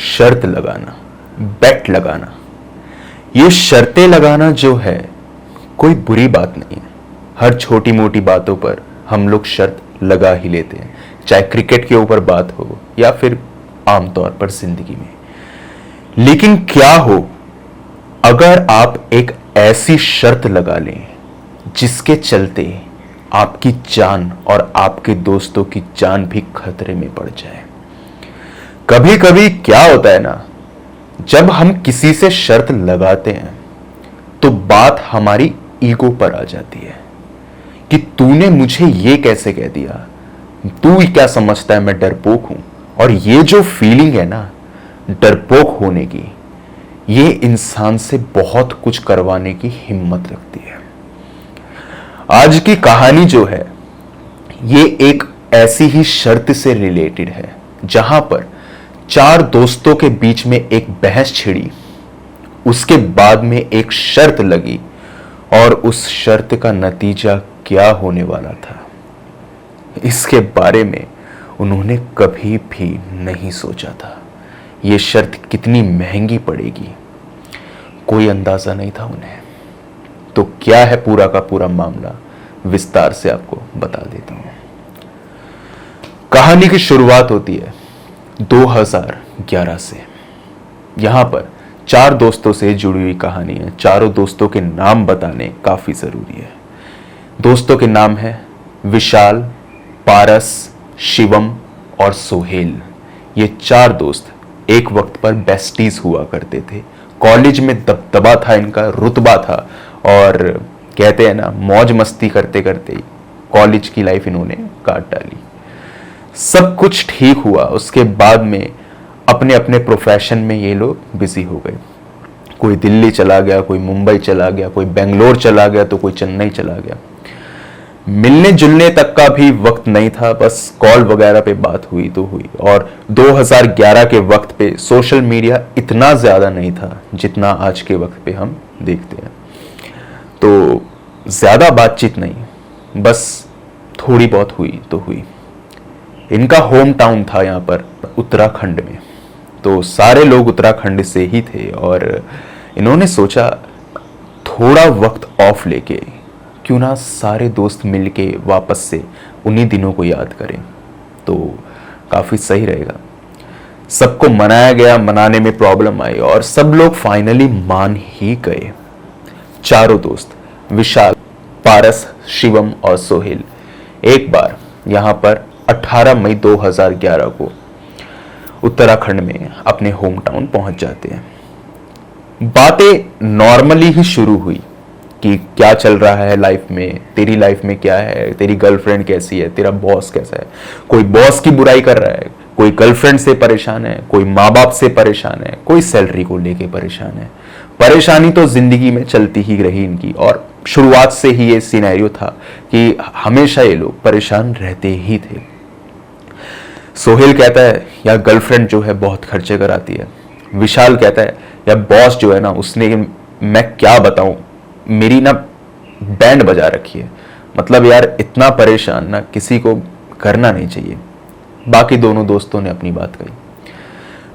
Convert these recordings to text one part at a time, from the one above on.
शर्त लगाना, बेट लगाना, ये शर्तें लगाना जो है कोई बुरी बात नहीं है। हर छोटी मोटी बातों पर हम लोग शर्त लगा ही लेते हैं, चाहे क्रिकेट के ऊपर बात हो या फिर आमतौर पर जिंदगी में। लेकिन क्या हो अगर आप एक ऐसी शर्त लगा लें जिसके चलते आपकी जान और आपके दोस्तों की जान भी खतरे में पड़ जाए। कभी कभी क्या होता है ना, जब हम किसी से शर्त लगाते हैं तो बात हमारी ईगो पर आ जाती है कि तूने मुझे ये कैसे कह दिया, तू क्या समझता है मैं डरपोक हूं। और ये जो फीलिंग है ना डरपोक होने की, ये इंसान से बहुत कुछ करवाने की हिम्मत रखती है। आज की कहानी जो है ये एक ऐसी ही शर्त से रिलेटेड है जहां पर 4 दोस्तों के बीच में एक बहस छिड़ी, उसके बाद में एक शर्त लगी और उस शर्त का नतीजा क्या होने वाला था इसके बारे में उन्होंने कभी भी नहीं सोचा था। यह शर्त कितनी महंगी पड़ेगी कोई अंदाजा नहीं था उन्हें। तो क्या है पूरा का पूरा मामला, विस्तार से आपको बता देता हूं। कहानी की शुरुआत होती है 2011 से। यहां पर 4 दोस्तों से जुड़ी हुई कहानी है। चारों दोस्तों के नाम बताने काफी जरूरी है। दोस्तों के नाम है विशाल, पारस, शिवम और सोहेल। ये 4 दोस्त एक वक्त पर बेस्टीज हुआ करते थे। कॉलेज में दबदबा था इनका, रुतबा था, और कहते हैं ना मौज मस्ती करते करते ही कॉलेज की लाइफ इन्होंने काट डाली। सब कुछ ठीक हुआ, उसके बाद में अपने अपने प्रोफेशन में ये लोग बिजी हो गए। कोई दिल्ली चला गया, कोई मुंबई चला गया, कोई बेंगलोर चला गया, तो कोई चेन्नई चला गया। मिलने जुलने तक का भी वक्त नहीं था, बस कॉल वगैरह पे बात हुई तो हुई। और 2011 के वक्त पे सोशल मीडिया इतना ज्यादा नहीं था जितना आज के वक्त पे हम देखते हैं। तो ज्यादा बातचीत नहीं, बस थोड़ी बहुत हुई तो हुई। इनका होम टाउन था यहाँ पर उत्तराखंड में, तो सारे लोग उत्तराखंड से ही थे और इन्होंने सोचा थोड़ा वक्त ऑफ लेके क्यों ना सारे दोस्त मिलके वापस से उन्हीं दिनों को याद करें, तो काफी सही रहेगा। सबको मनाया गया, मनाने में प्रॉब्लम आई और सब लोग फाइनली मान ही गए। चारों दोस्त विशाल, पारस, शिवम और सोहेल एक बार यहां पर 18 मई 2011 को उत्तराखंड में अपने होम टाउन पहुंच जाते हैं। बातें नॉर्मली ही शुरू हुई कि क्या चल रहा है लाइफ में, तेरी लाइफ में क्या है, तेरी गर्लफ्रेंड कैसी है, तेरा बॉस कैसा है। कोई बॉस की बुराई कर रहा है, कोई गर्लफ्रेंड से परेशान है, कोई माँ बाप से परेशान है, कोई सैलरी को लेके परेशान है। परेशानी तो जिंदगी में चलती ही रही इनकी, और शुरुआत से ही ये सिनेरियो था कि हमेशा ये लोग परेशान रहते ही थे। सोहेल कहता है यार गर्लफ्रेंड जो है बहुत खर्चे कराती है। विशाल कहता है यार बॉस जो है ना उसने, मैं क्या बताऊं, मेरी ना बैंड बजा रखी है। मतलब यार इतना परेशान ना किसी को करना नहीं चाहिए। बाकी दोनों दोस्तों ने अपनी बात कही।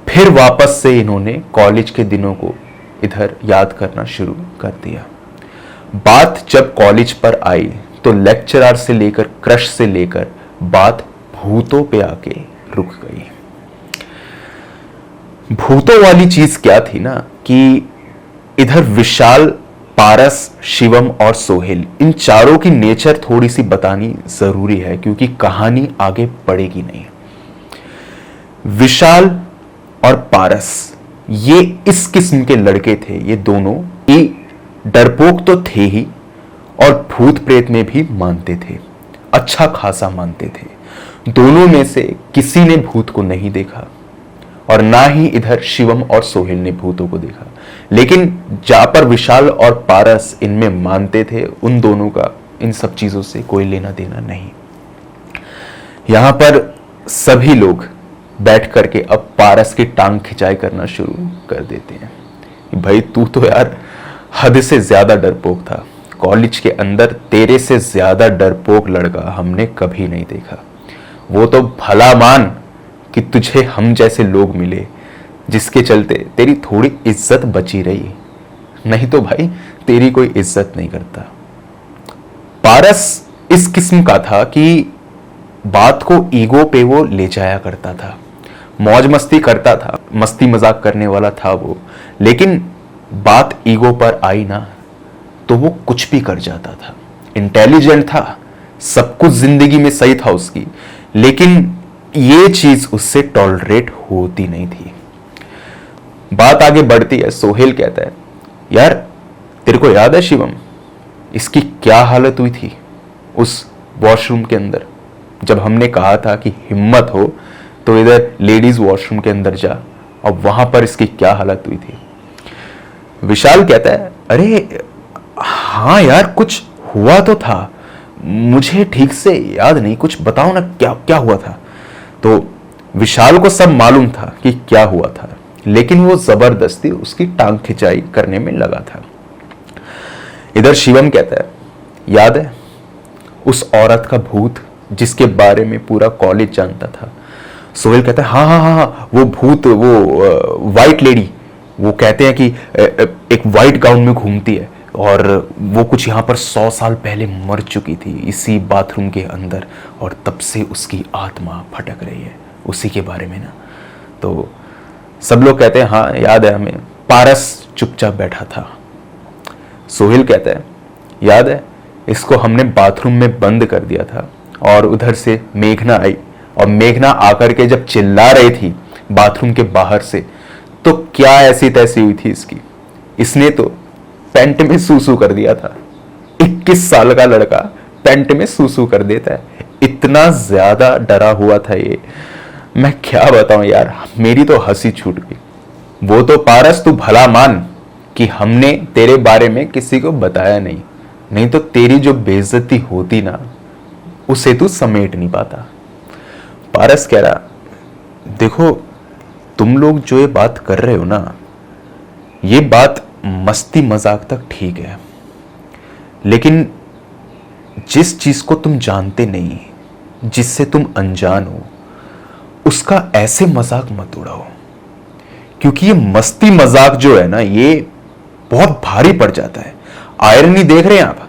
फिर वापस से इन्होंने कॉलेज के दिनों को इधर याद करना शुरू कर दिया। बात जब कॉलेज पर आई तो लेक्चरर से लेकर क्रश से लेकर बात भूतों पे आके रुक गई। भूतों वाली चीज क्या थी ना कि इधर विशाल, पारस, शिवम और सोहेल, इन चारों की नेचर थोड़ी सी बतानी जरूरी है क्योंकि कहानी आगे बढ़ेगी नहीं। विशाल और पारस ये इस किस्म के लड़के थे, ये दोनों ही डरपोक तो थे ही और भूत प्रेत में भी मानते थे, अच्छा खासा मानते थे। दोनों में से किसी ने भूत को नहीं देखा और ना ही इधर शिवम और सोहेल ने भूतों को देखा। लेकिन जहां पर विशाल और पारस इनमें मानते थे, उन दोनों का इन सब चीजों से कोई लेना देना नहीं। यहां पर सभी लोग बैठ करके अब पारस की टांग खिंचाई करना शुरू कर देते हैं। भाई तू तो यार हद से ज्यादा डरपोक था, कॉलेज के अंदर तेरे से ज्यादा डरपोक लड़का हमने कभी नहीं देखा। वो तो भला मान कि तुझे हम जैसे लोग मिले, जिसके चलते तेरी थोड़ी इज्जत बची रही, नहीं तो भाई तेरी कोई इज्जत नहीं करता। पारस इस किस्म का था कि बात को ईगो पे वो ले जाया करता था, मौज मस्ती करता था, मस्ती मजाक करने वाला था वो, लेकिन बात ईगो पर आई ना तो वो कुछ भी कर जाता था। इंटेलिजेंट था, सब कुछ जिंदगी में सही था उसकी, लेकिन ये चीज उससे टॉलरेट होती नहीं थी। बात आगे बढ़ती है, सोहेल कहता है, यार तेरे को याद है शिवम, इसकी क्या हालत हुई थी उस वॉशरूम के अंदर, जब हमने कहा था कि हिम्मत हो तो इधर लेडीज वॉशरूम के अंदर जा, और वहां पर इसकी क्या हालत हुई थी। विशाल कहता है, अरे हाँ यार कुछ हुआ तो था, मुझे ठीक से याद नहीं, कुछ बताओ ना क्या क्या हुआ था। तो विशाल को सब मालूम था कि क्या हुआ था, लेकिन वो जबरदस्ती उसकी टांग खिंचाई करने में लगा था। इधर शिवम कहता है, याद है उस औरत का भूत जिसके बारे में पूरा कॉलेज जानता था। सोहेल कहता है, हाँ हाँ हाँ हाँ, वो भूत, वो वाइट लेडी, वो कहते हैं कि एक वाइट गाउन में घूमती है, और वो कुछ यहाँ पर 100 साल पहले मर चुकी थी इसी बाथरूम के अंदर, और तब से उसकी आत्मा भटक रही है, उसी के बारे में ना। तो सब लोग कहते हैं, हाँ याद है हमें। पारस चुपचाप बैठा था। सोहेल कहता है, याद है इसको हमने बाथरूम में बंद कर दिया था, और उधर से मेघना आई, और मेघना आकर के जब चिल्ला रही थी बाथरूम के बाहर से, तो क्या ऐसी तैसी हुई थी इसकी, इसने तो पैंट में सूसू कर दिया था। 21 साल का लड़का पैंट में सूसू कर देता है, इतना ज्यादा डरा हुआ था ये, मैं क्या बताऊं यार, मेरी तो हंसी छूट गई। वो तो पारस तू भला मान कि हमने तेरे बारे में किसी को बताया नहीं, नहीं तो तेरी जो बेइज्जती होती ना उसे तू समेट नहीं पाता। पारस कह रहा, देखो तुम लोग जो ये बात कर रहे हो ना, ये बात मस्ती मजाक तक ठीक है, लेकिन जिस चीज को तुम जानते नहीं, जिससे तुम अनजान हो, उसका ऐसे मजाक मत उड़ाओ, क्योंकि ये मस्ती मजाक जो है ना, ये बहुत भारी पड़ जाता है। आयरनी देख रहे हैं आप,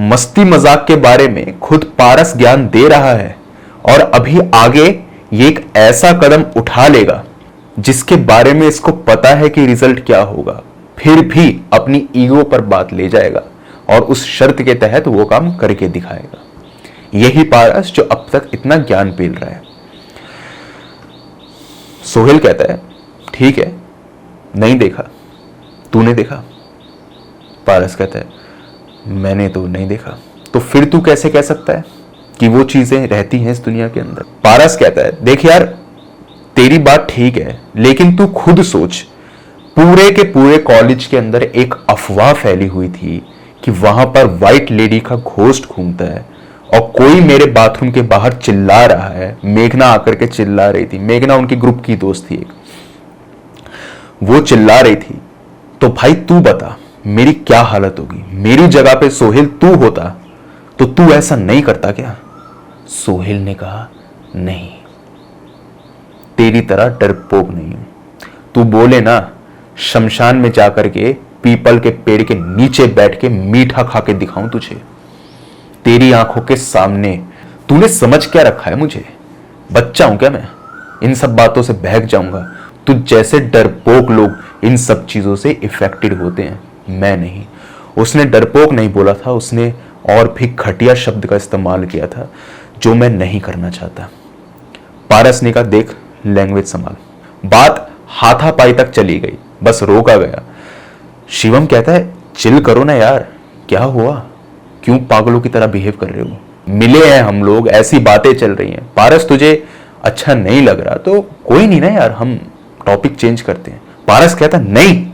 मस्ती मजाक के बारे में खुद पारस ज्ञान दे रहा है, और अभी आगे ये एक ऐसा कदम उठा लेगा जिसके बारे में इसको पता है कि रिजल्ट क्या होगा, फिर भी अपनी ईगो पर बात ले जाएगा और उस शर्त के तहत वो काम करके दिखाएगा। यही पारस जो अब तक इतना ज्ञान पेल रहा है। सोहेल कहता है, ठीक है नहीं देखा, तूने देखा? पारस कहता है, मैंने तो नहीं देखा। तो फिर तू कैसे कह सकता है कि वो चीजें रहती हैं इस दुनिया के अंदर? पारस कहता है, देख यार तेरी बात ठीक है, लेकिन तू खुद सोच, पूरे के पूरे कॉलेज के अंदर एक अफवाह फैली हुई थी कि वहां पर व्हाइट लेडी का घोस्ट घूमता है, और कोई मेरे बाथरूम के बाहर चिल्ला रहा है। मेघना आकर के चिल्ला रही थी, मेघना उनकी ग्रुप की दोस्त थी एक, वो चिल्ला रही थी। तो भाई तू बता मेरी क्या हालत होगी? मेरी जगह पे सोहेल तू होता तो तू ऐसा नहीं करता क्या? सोहेल ने कहा, नहीं, तेरी तरह डरपोक नहीं हूं। तू बोले ना, शमशान में जाकर के पीपल के पेड़ के नीचे बैठ के मीठा खा के दिखाऊं तुझे, तेरी आंखों के सामने। तूने समझ क्या रखा है मुझे? बच्चा हूं क्या मैं? इन सब बातों से बहक जाऊंगा? तू जैसे डरपोक लोग इन सब चीजों से इफेक्टेड होते हैं, मैं नहीं। उसने डरपोक नहीं बोला था, उसने और भी घटिया शब्द का इस्तेमाल किया था जो मैं नहीं करना चाहता। पारस ने कहा, देख लैंग्वेज संभाल। बात हाथापाई तक चली गई, बस रोका गया। शिवम कहता है, चिल करो ना यार, क्या हुआ? क्यों पागलों की तरह बिहेव कर रहे हो? मिले हैं हम लोग, ऐसी बातें चल रही हैं। पारस तुझे अच्छा नहीं लग रहा तो कोई नहीं ना यार, हम टॉपिक चेंज करते हैं। पारस कहता, नहीं,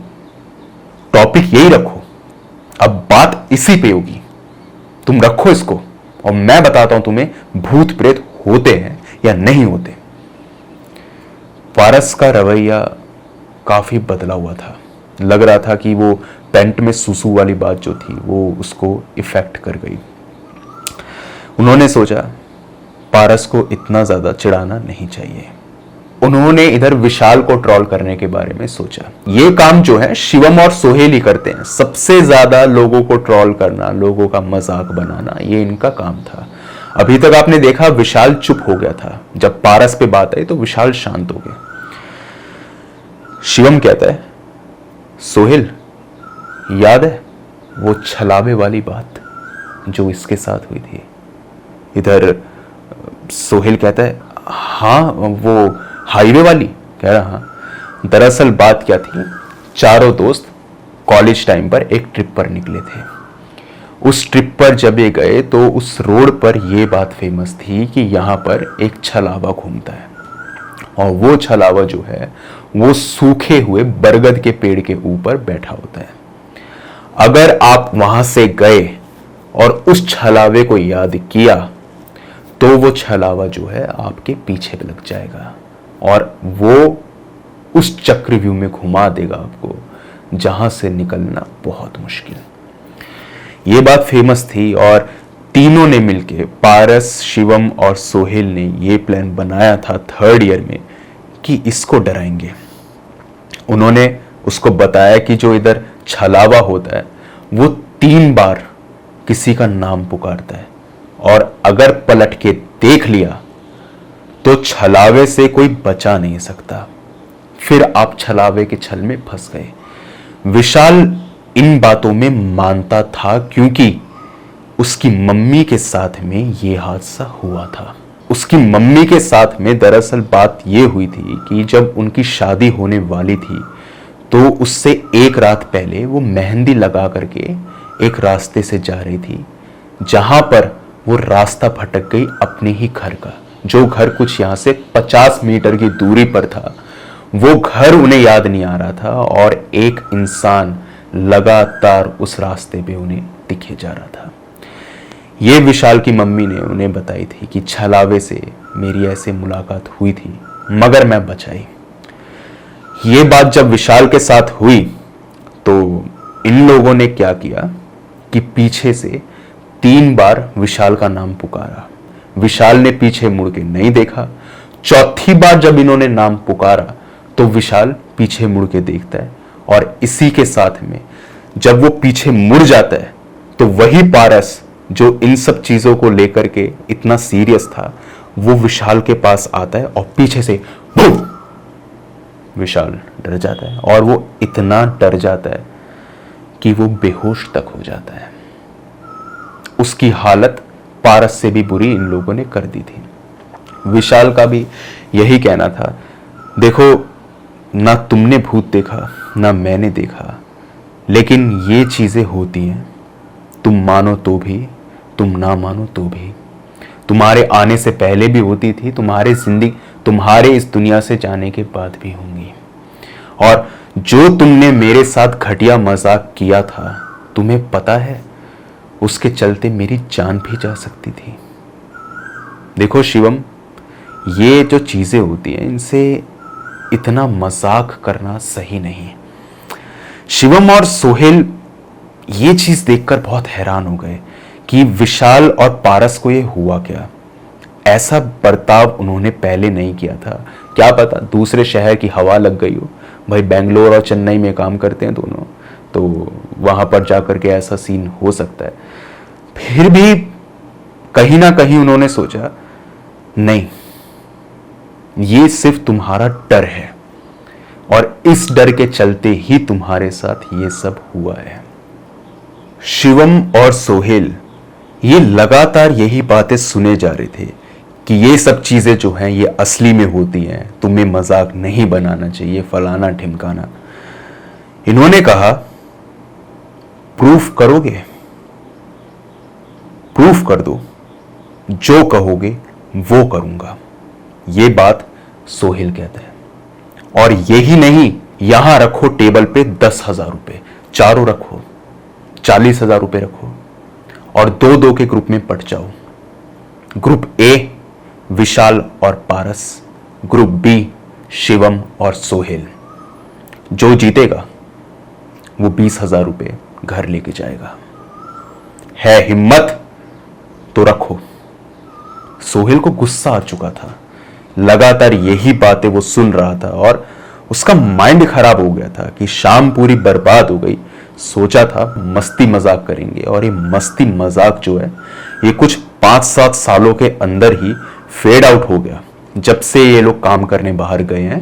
टॉपिक यही रखो, अब बात इसी पे होगी, तुम रखो इसको, और मैं बताता हूं तुम्हें भूत प्रेत होते हैं या नहीं होते। पारस का रवैया काफी बदला हुआ था, लग रहा था कि वो पेंट में सुसु वाली बात जो थी वो उसको इफेक्ट कर गई। उन्होंने सोचा पारस को इतना ज्यादा चिढ़ाना नहीं चाहिए। उन्होंने इधर विशाल को ट्रोल करने के बारे में सोचा। ये काम जो है शिवम और सोहेल ही करते हैं, सबसे ज्यादा लोगों को ट्रोल करना, लोगों का मजाक बनाना, ये इनका काम था। अभी तक आपने देखा विशाल चुप हो गया था, जब पारस पे बात आई तो विशाल शांत हो गया। शिवम कहता है, सोहेल याद है वो छलावे वाली बात जो इसके साथ हुई थी? इधर सोहेल कहता है, हाँ वो हाईवे वाली। कह रहा हाँ। दरअसल बात क्या थी, चारों दोस्त कॉलेज टाइम पर एक ट्रिप पर निकले थे। उस ट्रिप पर जब ये गए तो उस रोड पर यह बात फेमस थी कि यहां पर एक छलावा घूमता है, और वो छलावा जो है वो सूखे हुए बरगद के पेड़ के ऊपर बैठा होता है। अगर आप वहां से गए और उस छलावे को याद किया तो वो छलावा जो है आपके पीछे लग जाएगा और वो उस चक्रव्यूह में घुमा देगा आपको, जहां से निकलना बहुत मुश्किल। ये बात फेमस थी और तीनों ने मिलके, पारस, शिवम और सोहेल ने ये प्लान बनाया था थर्ड ईयर में कि इसको डराएंगे। उन्होंने उसको बताया कि जो इधर छलावा होता है वो 3 बार किसी का नाम पुकारता है, और अगर पलट के देख लिया तो छलावे से कोई बचा नहीं सकता। फिर आप छलावे के छल में फंस गए। विशाल इन बातों में मानता था क्योंकि उसकी मम्मी के साथ में यह हादसा हुआ था। उसकी मम्मी के साथ में दरअसल बात यह हुई थी कि जब उनकी शादी होने वाली थी तो उससे एक रात पहले वो मेहंदी लगा करके एक रास्ते से जा रही थी, जहां पर वो रास्ता भटक गई अपने ही घर का, जो घर कुछ यहां से 50 मीटर की दूरी पर था। वो घर उन्हें याद नहीं आ रहा था और एक इंसान लगातार उस रास्ते पे उन्हें दिखे जा रहा था। ये विशाल की मम्मी ने उन्हें बताई थी कि छलावे से मेरी ऐसे मुलाकात हुई थी, मगर मैं बचाई। ये बात जब विशाल के साथ हुई तो इन लोगों ने क्या किया कि पीछे से 3 बार विशाल का नाम पुकारा। विशाल ने पीछे मुड़ के नहीं देखा। चौथी बार जब इन्होंने नाम पुकारा तो विशाल पीछे मुड़ के देखता है, और इसी के साथ में जब वो पीछे मुड़ जाता है तो वही पारस जो इन सब चीजों को लेकर के इतना सीरियस था, वो विशाल के पास आता है और पीछे से बूम! विशाल डर जाता है, और वो इतना डर जाता है कि वो बेहोश तक हो जाता है। उसकी हालत पारस से भी बुरी इन लोगों ने कर दी थी। विशाल का भी यही कहना था, देखो ना तुमने भूत देखा ना मैंने देखा, लेकिन ये चीजें होती हैं, तुम मानो तो भी, तुम ना मानो तो भी। तुम्हारे आने से पहले भी होती थी, तुम्हारे इस दुनिया से जाने के बाद भी होंगी। और जो तुमने मेरे साथ घटिया मजाक किया था, तुम्हें पता है उसके चलते मेरी जान भी जा सकती थी। देखो शिवम, ये जो चीजें होती हैं इनसे इतना मजाक करना सही नहीं। शिवम और सोहेल ये चीज देखकर बहुत हैरान हो गए कि विशाल और पारस को ये हुआ क्या। ऐसा बर्ताव उन्होंने पहले नहीं किया था। क्या पता दूसरे शहर की हवा लग गई हो, भाई बेंगलोर और चेन्नई में काम करते हैं दोनों, तो वहां पर जाकर के ऐसा सीन हो सकता है। फिर भी कहीं ना कहीं उन्होंने सोचा, नहीं, ये सिर्फ तुम्हारा डर है और इस डर के चलते ही तुम्हारे साथ ये सब हुआ है। शिवम और सोहेल ये लगातार यही बातें सुने जा रहे थे कि ये सब चीजें जो हैं ये असली में होती हैं, तुम्हें मजाक नहीं बनाना चाहिए, फलाना ठिमकाना। इन्होंने कहा, प्रूफ करोगे? प्रूफ कर दो, जो कहोगे वो करूंगा। ये बात सोहेल कहता है। और यही नहीं, यहां रखो टेबल पे 10,000 रुपए, चारों रखो, 40,000 रुपए रखो, और 2-2 के ग्रुप में बट जाओ। ग्रुप ए विशाल और पारस, ग्रुप बी शिवम और सोहेल। जो जीतेगा वो 20,000 रुपए घर लेके जाएगा। है हिम्मत तो रखो। सोहेल को गुस्सा आ चुका था लगातार यही बातें वो सुन रहा था और उसका माइंड खराब हो गया था कि शाम पूरी बर्बाद हो गई। सोचा था मस्ती मजाक करेंगे और ये मस्ती मजाक जो है ये कुछ 5-7 सालों के अंदर ही फेड आउट हो गया। जब से ये लोग काम करने बाहर गए हैं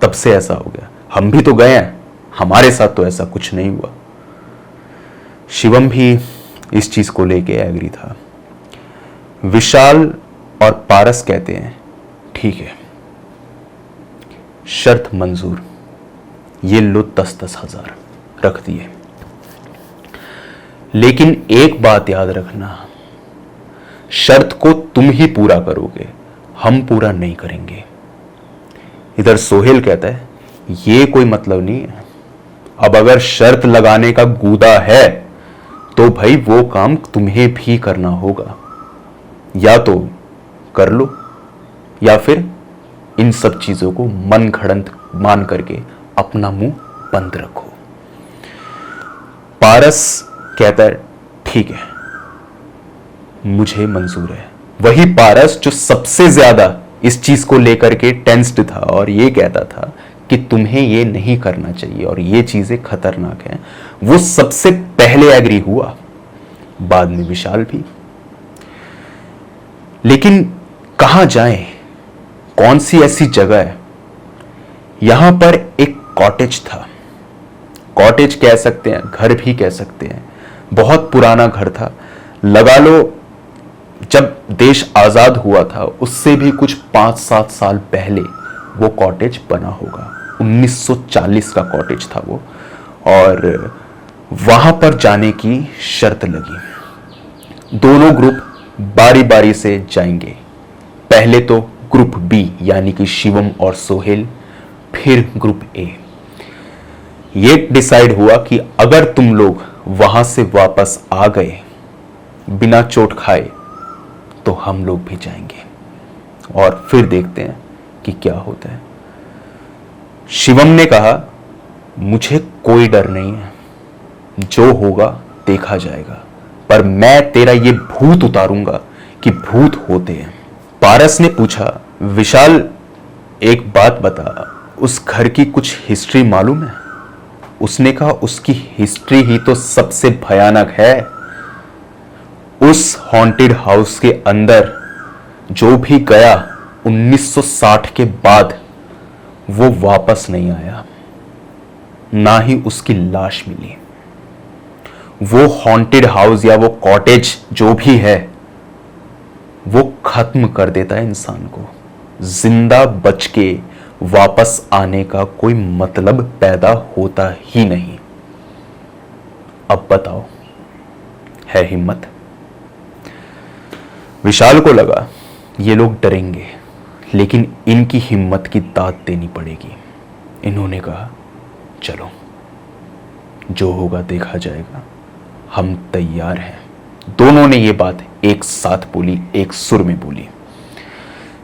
तब से ऐसा हो गया। हम भी तो गए हैं, हमारे साथ तो ऐसा कुछ नहीं हुआ। शिवम भी इस चीज को लेके एग्री था। विशाल और पारस कहते हैं ठीक है, शर्त मंजूर, ये लो 10-10 हजार रख दिए, लेकिन एक बात याद रखना, शर्त को तुम ही पूरा करोगे, हम पूरा नहीं करेंगे। इधर सोहेल कहता है ये कोई मतलब नहीं है, अब अगर शर्त लगाने का गूदा है तो भाई वो काम तुम्हें भी करना होगा, या तो कर लो या फिर इन सब चीजों को मन घड़ंत मान करके अपना मुंह बंद रखो। पारस कहता है ठीक है, मुझे मंजूर है। वही पारस जो सबसे ज्यादा इस चीज को लेकर के टेंस्ड था और ये कहता था कि तुम्हें ये नहीं करना चाहिए और ये चीजें खतरनाक हैं, वो सबसे पहले एग्री हुआ, बाद में विशाल भी। लेकिन कहां जाएं, कौन सी ऐसी जगह है? यहां पर एक कॉटेज था, कॉटेज कह सकते हैं, घर भी कह सकते हैं। बहुत पुराना घर था, लगा लो जब देश आजाद हुआ था उससे भी कुछ 5-7 साल पहले वो कॉटेज बना होगा। 1940 का कॉटेज था वो, और वहां पर जाने की शर्त लगी। दोनों ग्रुप बारी बारी से जाएंगे, पहले तो ग्रुप बी यानी कि शिवम और सोहेल, फिर ग्रुप ए। ये डिसाइड हुआ कि अगर तुम लोग वहां से वापस आ गए बिना चोट खाए तो हम लोग भी जाएंगे और फिर देखते हैं कि क्या होता है। शिवम ने कहा मुझे कोई डर नहीं है, जो होगा देखा जाएगा, पर मैं तेरा ये भूत उतारूंगा कि भूत होते हैं। पारस ने पूछा विशाल एक बात बता, उस घर की कुछ हिस्ट्री मालूम है? उसने कहा उसकी हिस्ट्री ही तो सबसे भयानक है। उस हॉन्टेड हाउस के अंदर जो भी गया 1960 के बाद वो वापस नहीं आया, ना ही उसकी लाश मिली। वो हॉन्टेड हाउस या वो कॉटेज जो भी है वो खत्म कर देता है इंसान को। जिंदा बच के वापस आने का कोई मतलब पैदा होता ही नहीं। अब बताओ, है हिम्मत? विशाल को लगा ये लोग डरेंगे, लेकिन इनकी हिम्मत की दाद देनी पड़ेगी। इन्होंने कहा चलो, जो होगा देखा जाएगा, हम तैयार हैं। दोनों ने ये बात एक साथ बोली, एक सुर में बोली।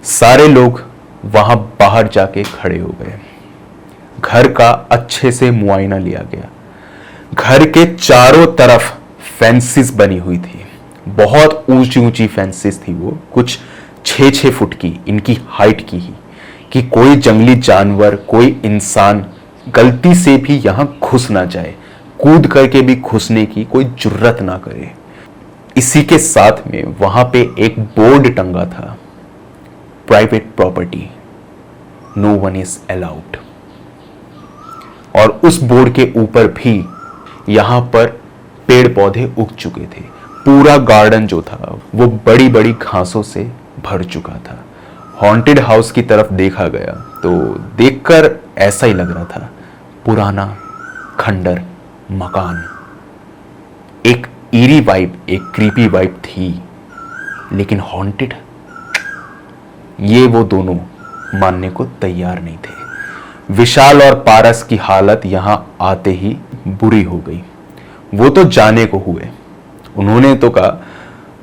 सारे लोग वहां बाहर जाके खड़े हो गए। घर का अच्छे से मुआयना लिया गया। घर के चारों तरफ फेंसेस बनी हुई थी, बहुत ऊंची ऊंची फेंसेस थी वो, कुछ 6-6 फुट की, इनकी हाइट की ही, कि कोई जंगली जानवर, कोई इंसान गलती से भी यहां घुस ना जाए, कूद करके भी घुसने की कोई जुर्रत ना करे। इसी के साथ में वहां पे एक बोर्ड टंगा था, private property, no one is allowed. और उस बोर्ड के ऊपर भी यहां पर पेड़ पौधे उग चुके थे। पूरा गार्डन जो था वो बड़ी बड़ी घासों से भर चुका था। हॉन्टेड हाउस की तरफ देखा गया तो देखकर ऐसा ही लग रहा था, पुराना खंडर मकान। एक ईरी वाइब, एक क्रीपी वाइब थी, लेकिन हॉन्टेड, ये वो दोनों मानने को तैयार नहीं थे। विशाल और पारस की हालत यहां आते ही बुरी हो गई। वो तो जाने को हुए, उन्होंने तो कहा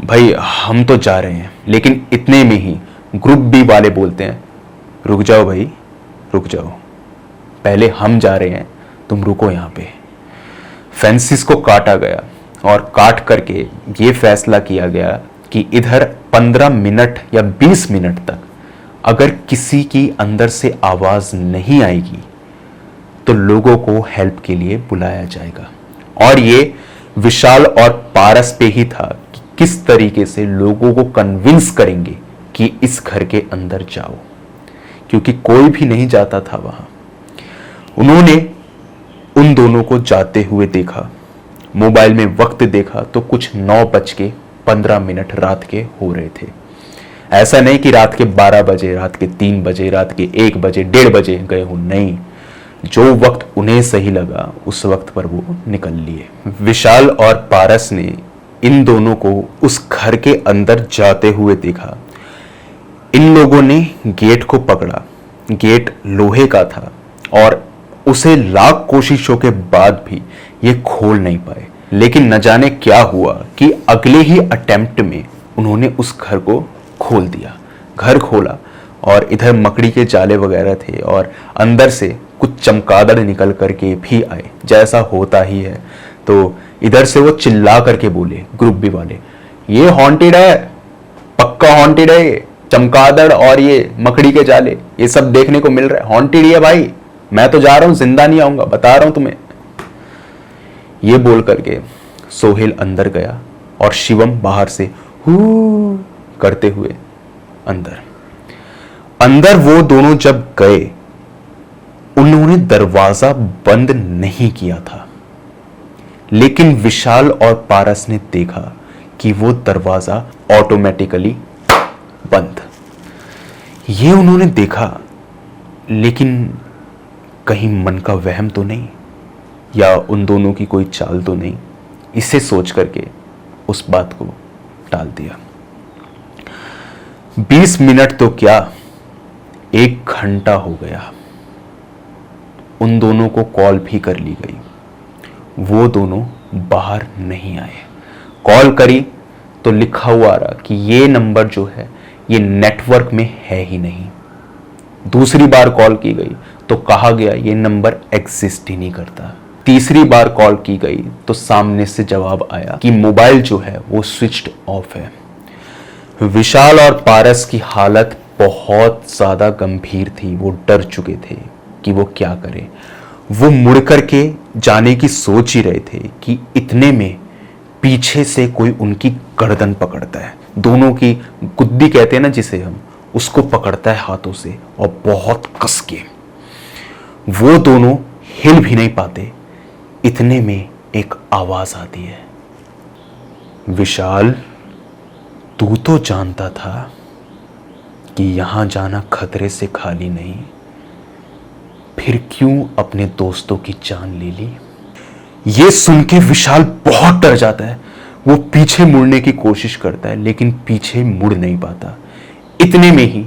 भाई हम तो जा रहे हैं, लेकिन इतने में ही ग्रुप बी वाले बोलते हैं रुक जाओ भाई, रुक जाओ, पहले हम जा रहे हैं, तुम रुको यहां पे। फेंसिस को काटा गया और काट करके ये फैसला किया गया कि इधर 15 मिनट या 20 मिनट तक अगर किसी की अंदर से आवाज नहीं आएगी तो लोगों को हेल्प के लिए बुलाया जाएगा। और ये विशाल और पारस पे ही था कि किस तरीके से लोगों को कन्विंस करेंगे कि इस घर के अंदर जाओ, क्योंकि कोई भी नहीं जाता था वहां। उन्होंने उन दोनों को जाते हुए देखा। मोबाइल में वक्त देखा तो कुछ 9:15 रात के हो रहे थे। ऐसा नहीं कि रात के 12 बजे, रात के 3 बजे, रात के 1 बजे, 1:30 बजे गए हो, नहीं, जो वक्त उन्हें सही लगा उस वक्त पर वो निकल लिए। विशाल और पारस ने इन दोनों को उस घर के अंदर जाते हुए देखा। इन लोगों ने गेट को पकड़ा। गेट लोहे का था और उसे लाख कोशिशों के बाद भी ये खोल नहीं पाए। लेकिन न जाने क्या हुआ कि अगले ही अटेम्प्ट में उन्होंने उस घर को खोल दिया। घर खोला और इधर मकड़ी के जाले वगैरह थे और अंदर से कुछ चमगादड़ निकल करके भी आए, जैसा होता ही है। तो इधर से वो चिल्ला करके बोले ग्रुप बी वाले, ये हॉन्टेड है, पक्का हॉन्टेड है, ये चमगादड़ और ये मकड़ी के जाले ये सब देखने को मिल रहा है, हॉन्टेड ही है भाई, मैं तो जा रहा हूं, जिंदा नहीं आऊंगा, बता रहा हूं तुम्हें। ये बोल करके सोहेल अंदर गया और शिवम बाहर से हू करते हुए अंदर वो दोनों जब गए, उन्होंने दरवाजा बंद नहीं किया था, लेकिन विशाल और पारस ने देखा कि वो दरवाजा ऑटोमेटिकली बंद। ये उन्होंने देखा, लेकिन कहीं मन का वहम तो नहीं, या उन दोनों की कोई चाल तो नहीं, इसे सोच करके उस बात को टाल दिया। 20 मिनट तो क्या, 1 घंटा हो गया। उन दोनों को कॉल भी कर ली गई, वो दोनों बाहर नहीं आए। कॉल करी तो लिखा हुआ रहा कि ये नंबर जो है ये नेटवर्क में है ही नहीं। दूसरी बार कॉल की गई तो कहा गया ये नंबर एग्जिस्ट ही नहीं करता। तीसरी बार कॉल की गई तो सामने से जवाब आया कि मोबाइल जो है वो स्विच्ड ऑफ है। विशाल और पारस की हालत बहुत ज्यादा गंभीर थी। वो डर चुके थे कि वो क्या करें। वो मुड़ करके जाने की सोच ही रहे थे कि इतने में पीछे से कोई उनकी गर्दन पकड़ता है, दोनों की गुद्दी कहते हैं ना जिसे हम, उसको पकड़ता है हाथों से और बहुत कस के। वो दोनों हिल भी नहीं पाते। इतने में एक आवाज आती है, विशाल, तू तो जानता था कि यहां जाना खतरे से खाली नहीं, फिर क्यों अपने दोस्तों की जान ले ली। ये सुन के विशाल बहुत डर जाता है। वो पीछे मुड़ने की कोशिश करता है लेकिन पीछे मुड़ नहीं पाता। इतने में ही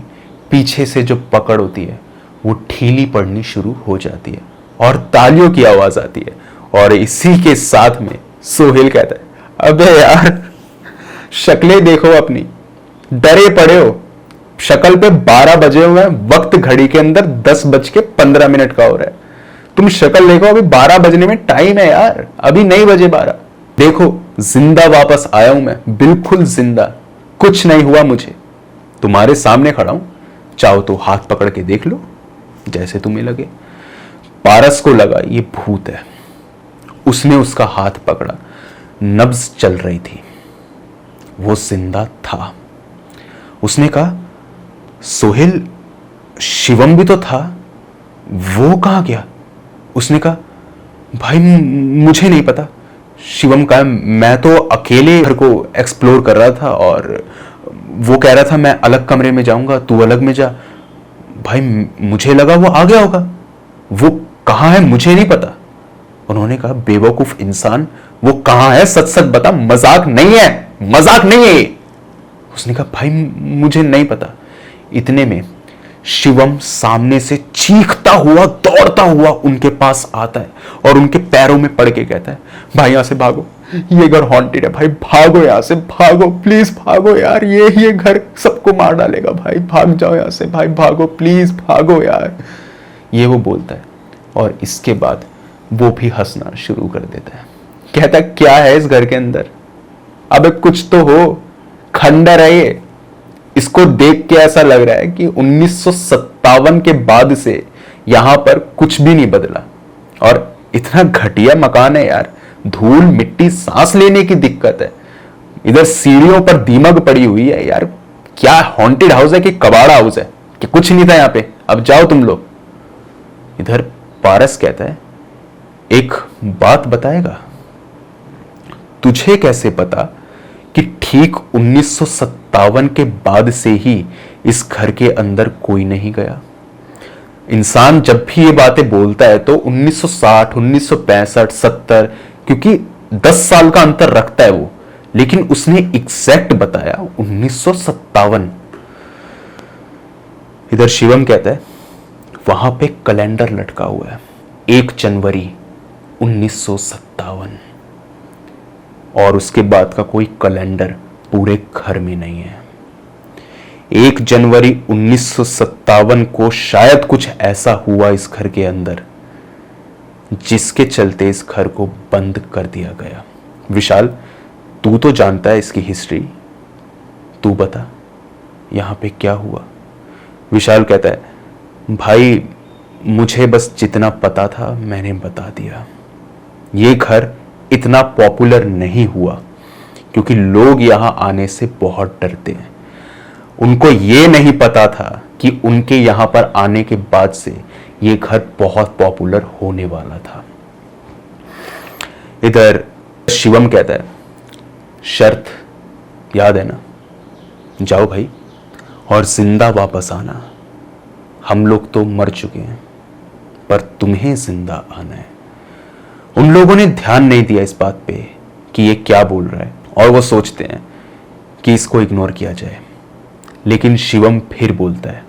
पीछे से जो पकड़ होती है वो ढीली पड़नी शुरू हो जाती है और तालियों की आवाज आती है। और इसी के साथ में सोहेल कहता है, अबे यार शक्लें देखो अपनी, डरे पड़े हो। शक्ल पे 12 बजे हुए हैं, वक्त घड़ी के अंदर 10:15 का हो रहा है। तुम शक्ल देखो, अभी 12 बजने में टाइम है यार, अभी नहीं बजे 12। देखो जिंदा वापस आया हूं मैं, बिल्कुल जिंदा, कुछ नहीं हुआ मुझे, तुम्हारे सामने खड़ा हूं, चाहो तो हाथ पकड़ के देख लो जैसे तुम्हें लगे। पारस को लगा ये भूत है। उसने उसका हाथ पकड़ा, नब्ज चल रही थी, वो जिंदा था। उसने कहा, सोहेल, शिवम भी तो था, वो कहां गया। उसने कहा, भाई मुझे नहीं पता। शिवम कहा, मैं तो अकेले घर को एक्सप्लोर कर रहा था और वो कह रहा था मैं अलग कमरे में जाऊंगा, तू अलग में जा। भाई मुझे लगा वो आ गया होगा, वो कहां है मुझे नहीं पता। उन्होंने कहा, बेवकूफ इंसान, वो कहां है सच सच बता, मजाक नहीं है, मजाक नहीं है। उसने कहा, भाई मुझे नहीं पता। इतने में शिवम सामने से चीखता हुआ दौड़ता हुआ उनके पास आता है और उनके पैरों में पड़ के कहता है, भाई यहां से भागो, ये घर हॉन्टेड है, भाई भागो यहां से, भागो प्लीज भागो यार, ये घर सबको मार डालेगा, भाई भाग जाओ यहां से, भाई भागो प्लीज भागो यार। ये वो बोलता है और इसके बाद वो भी हंसना शुरू कर देता है। कहता क्या है इस घर के अंदर, अब कुछ तो हो, खंडर है ये, इसको देख के ऐसा लग रहा है कि 1957 के बाद से यहां पर कुछ भी नहीं बदला। और इतना घटिया मकान है यार, धूल मिट्टी सांस लेने की दिक्कत है। इधर सीढ़ियों पर दीमक पड़ी हुई है यार। क्या हॉन्टेड हाउस है कि कबाड़ा हाउस है कि कुछ नहीं था यहां पे, अब जाओ तुम लोग। इधर पारस कहता है, एक बात बताएगा, तुझे कैसे पता कि ठीक 1957 के बाद से ही इस घर के अंदर कोई नहीं गया? इंसान जब भी ये बातें बोलता है तो 1960, 1965, 70, क्योंकि 10 साल का अंतर रखता है वो, लेकिन उसने एग्जैक्ट बताया 1957। इधर शिवम कहता है, वहां पे कैलेंडर लटका हुआ है, 1 जनवरी 1957, और उसके बाद का कोई कैलेंडर पूरे घर में नहीं है। 1 जनवरी 1957 को शायद कुछ ऐसा हुआ इस घर के अंदर जिसके चलते इस घर को बंद कर दिया गया। विशाल, तू तो जानता है इसकी हिस्ट्री, तू बता यहां पे क्या हुआ। विशाल कहता है, भाई मुझे बस जितना पता था मैंने बता दिया। ये घर इतना पॉपुलर नहीं हुआ क्योंकि लोग यहां आने से बहुत डरते हैं। उनको ये नहीं पता था कि उनके यहां पर आने के बाद से ये घर बहुत पॉपुलर होने वाला था। इधर शिवम कहता है, शर्त याद है ना, जाओ भाई और जिंदा वापस आना। हम लोग तो मर चुके हैं पर तुम्हें जिंदा आना है। उन लोगों ने ध्यान नहीं दिया इस बात पे कि ये क्या बोल रहा है और वो सोचते हैं कि इसको इग्नोर किया जाए। लेकिन शिवम फिर बोलता है,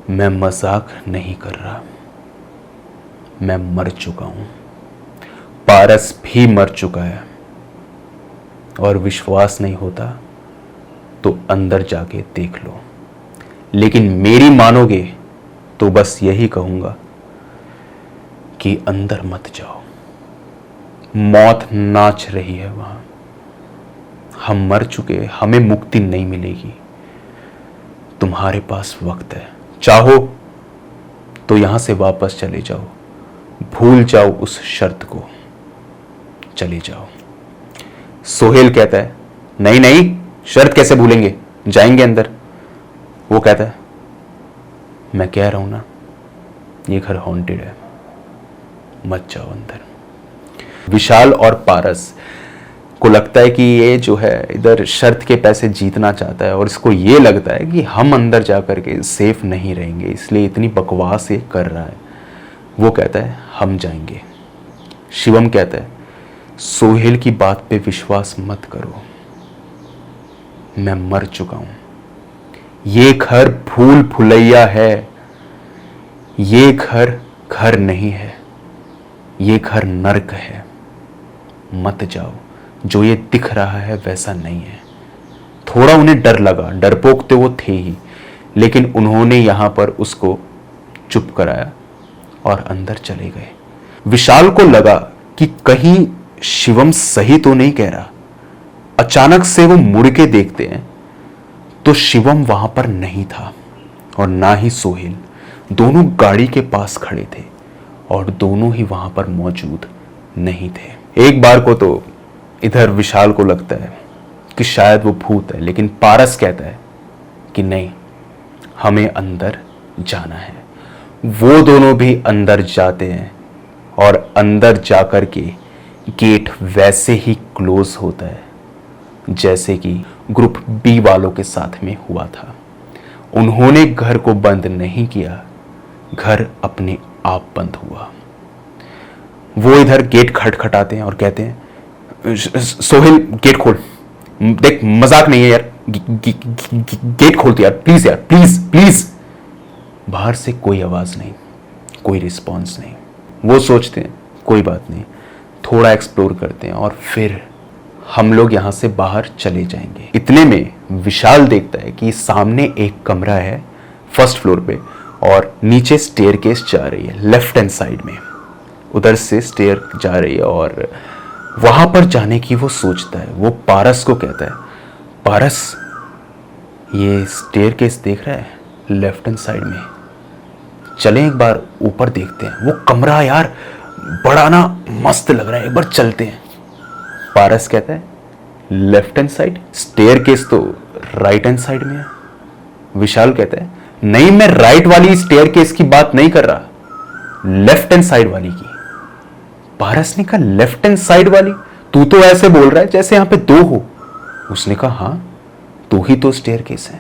मैं मजाक नहीं कर रहा, मैं मर चुका हूं। पारस भी मर चुका है और विश्वास नहीं होता तो अंदर जाके देख लो। लेकिन मेरी मानोगे तो बस यही कहूंगा कि अंदर मत जाओ, मौत नाच रही है वहां। हम मर चुके, हमें मुक्ति नहीं मिलेगी। तुम्हारे पास वक्त है, चाहो तो यहां से वापस चले जाओ, भूल जाओ उस शर्त को, चले जाओ। सोहेल कहता है, नहीं नहीं, शर्त कैसे भूलेंगे, जाएंगे अंदर। वो कहता है, मैं कह रहा हूं ना, ये घर हॉन्टेड है, मत जाओ अंदर। विशाल और पारस को लगता है कि ये जो है इधर शर्त के पैसे जीतना चाहता है और इसको ये लगता है कि हम अंदर जाकर के सेफ नहीं रहेंगे, इसलिए इतनी बकवास ये कर रहा है। वो कहता है, हम जाएंगे। शिवम कहता है, सोहेल की बात पे विश्वास मत करो, मैं मर चुका हूं। ये घर भूल भुलैया है, ये घर घर नहीं है, ये घर नर्क है, मत जाओ। जो ये दिख रहा है वैसा नहीं है। थोड़ा उन्हें डर लगा, डरपोक तो वो थे ही, लेकिन उन्होंने यहां पर उसको चुप कराया और अंदर चले गए। विशाल को लगा कि कहीं शिवम सही तो नहीं कह रहा। अचानक से वो मुड़ के देखते हैं तो शिवम वहां पर नहीं था और ना ही सोहेल। दोनों गाड़ी के पास खड़े थे और दोनों ही वहां पर मौजूद नहीं थे। एक बार को तो इधर विशाल को लगता है कि शायद वो भूत है, लेकिन पारस कहता है कि नहीं, हमें अंदर जाना है। वो दोनों भी अंदर जाते हैं और अंदर जाकर के गेट वैसे ही क्लोज होता है जैसे कि ग्रुप बी वालों के साथ में हुआ था। उन्होंने घर को बंद नहीं किया, घर अपने आप बंद हुआ। वो इधर गेट खटखटाते हैं और कहते हैं, सोहेल गेट खोल, देख मजाक नहीं है यार, गेट खोल दो यार, प्लीज यार, प्लीज प्लीज। बाहर से कोई आवाज नहीं, कोई रिस्पॉन्स नहीं। वो सोचते हैं कोई बात नहीं, थोड़ा एक्सप्लोर करते हैं और फिर हम लोग यहां से बाहर चले जाएंगे। इतने में विशाल देखता है कि सामने एक कमरा है फर्स्ट फ्लोर पे और नीचे स्टेयरकेस जा रही है लेफ्ट हैंड साइड में। उधर से स्टेयर जा रही है और वहां पर जाने की वो सोचता है। वो पारस को कहता है, पारस ये स्टेयरकेस देख रहा है लेफ्ट हैंड साइड में, चलें एक बार ऊपर देखते हैं। वो कमरा यार बड़ा ना मस्त लग रहा है, एक बार चलते हैं। पारस कहता है लेफ्ट हैंड साइड, स्टेयरकेस तो राइट हैंड साइड में है। विशाल कहता है नहीं, मैं राइट वाली स्टेयरकेस की बात नहीं कर रहा, लेफ्ट हैंड साइड वाली की। पारस ने कहा लेफ्ट हैंड साइड वाली? तू तो ऐसे बोल रहा है जैसे यहां पे दो हो। उसने कहा हाँ, दो ही तो स्टेयरकेस है,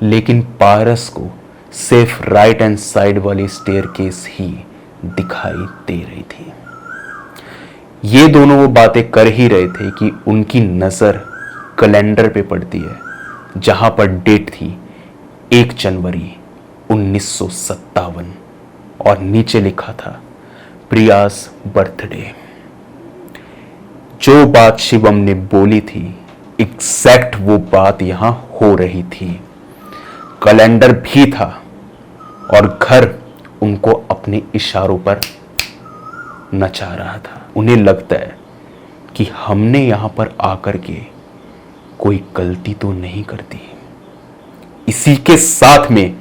लेकिन पारस को सिर्फ राइट हैंड साइड वाली स्टेयरकेस ही दिखाई दे रही थी। ये दोनों वो बातें कर ही रहे थे कि उनकी नजर कैलेंडर पे पड़ती है, जहां पर डेट थी 1 जनवरी 1957 और नीचे लिखा था प्रियास बर्थडे। जो बात शिवम ने बोली थी एग्जैक्ट वो बात यहां हो रही थी। कैलेंडर भी था और घर उनको अपने इशारों पर नचा रहा था। उन्हें लगता है कि हमने यहां पर आकर के कोई गलती तो नहीं कर दी। इसी के साथ में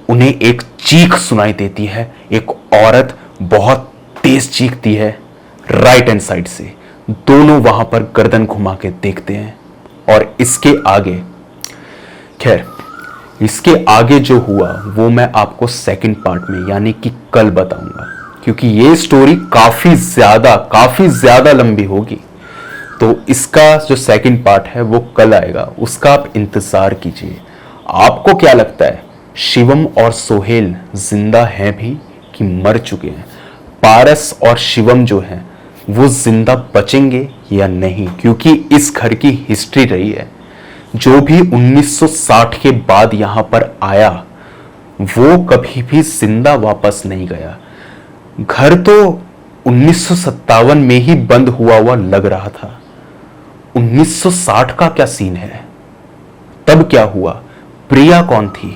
उन्हें एक चीख सुनाई देती है। एक औरत बहुत तेज चीखती है राइट हैंड साइड से। दोनों वहां पर गर्दन घुमा के देखते हैं और इसके आगे, खैर इसके आगे जो हुआ वो मैं आपको सेकंड पार्ट में यानी कि कल बताऊंगा, क्योंकि ये स्टोरी काफी ज्यादा लंबी होगी। तो इसका जो सेकंड पार्ट है वो कल आएगा, उसका आप इंतजार कीजिए। आपको क्या लगता है शिवम और सोहेल जिंदा हैं भी कि मर चुके हैं? पारस और शिवम जो हैं वो जिंदा बचेंगे या नहीं? क्योंकि इस घर की हिस्ट्री रही है, जो भी 1960 के बाद यहां पर आया वो कभी भी जिंदा वापस नहीं गया। घर तो 1957 में ही बंद हुआ लग रहा था। 1960 का क्या सीन है? तब क्या हुआ? प्रिया कौन थी?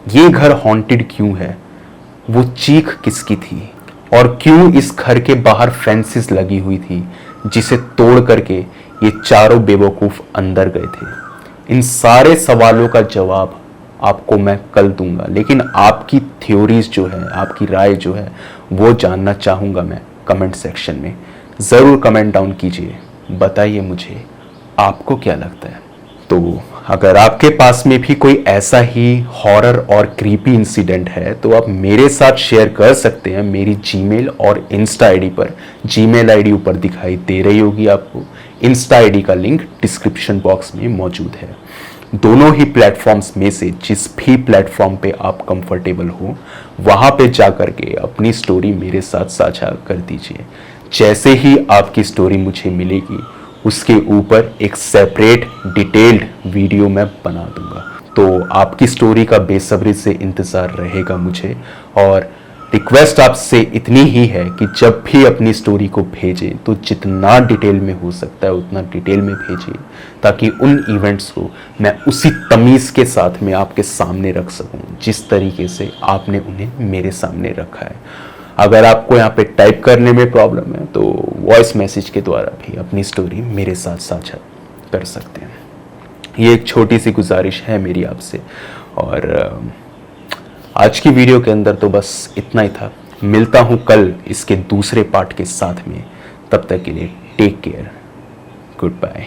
ये घर हॉन्टेड क्यों है? वो चीख किसकी थी? और क्यों इस घर के बाहर फेंसेस लगी हुई थी जिसे तोड़ करके ये चारों बेवकूफ अंदर गए थे? इन सारे सवालों का जवाब आपको मैं कल दूंगा, लेकिन आपकी थ्योरीज जो है, आपकी राय जो है वो जानना चाहूंगा मैं कमेंट सेक्शन में। ज़रूर कमेंट डाउन कीजिए, बताइए मुझे आपको क्या लगता है। तो अगर आपके पास में भी कोई ऐसा ही हॉरर और क्रीपी इंसिडेंट है तो आप मेरे साथ शेयर कर सकते हैं मेरी जीमेल और इंस्टा आईडी पर। जीमेल आईडी ऊपर दिखाई दे रही होगी आपको, इंस्टा आईडी का लिंक डिस्क्रिप्शन बॉक्स में मौजूद है। दोनों ही प्लेटफॉर्म्स में से जिस भी प्लेटफॉर्म पे आप कंफर्टेबल हो वहां पे जाकर के अपनी स्टोरी मेरे साथ साझा कर दीजिए। जैसे ही आपकी स्टोरी मुझे मिलेगी उसके ऊपर एक सेपरेट डिटेल्ड वीडियो मैं बना दूंगा। तो आपकी स्टोरी का बेसब्री से इंतज़ार रहेगा मुझे। और रिक्वेस्ट आपसे इतनी ही है कि जब भी अपनी स्टोरी को भेजें तो जितना डिटेल में हो सकता है उतना डिटेल में भेजिए, ताकि उन इवेंट्स को मैं उसी तमीज़ के साथ में आपके सामने रख सकूं जिस तरीके से आपने उन्हें मेरे सामने रखा है। अगर आपको यहाँ पे टाइप करने में प्रॉब्लम है तो वॉइस मैसेज के द्वारा भी अपनी स्टोरी मेरे साथ साझा कर सकते हैं। ये एक छोटी सी गुजारिश है मेरी आपसे। और आज की वीडियो के अंदर तो बस इतना ही था। मिलता हूँ कल इसके दूसरे पार्ट के साथ में। तब तक के लिए टेक केयर, गुड बाय।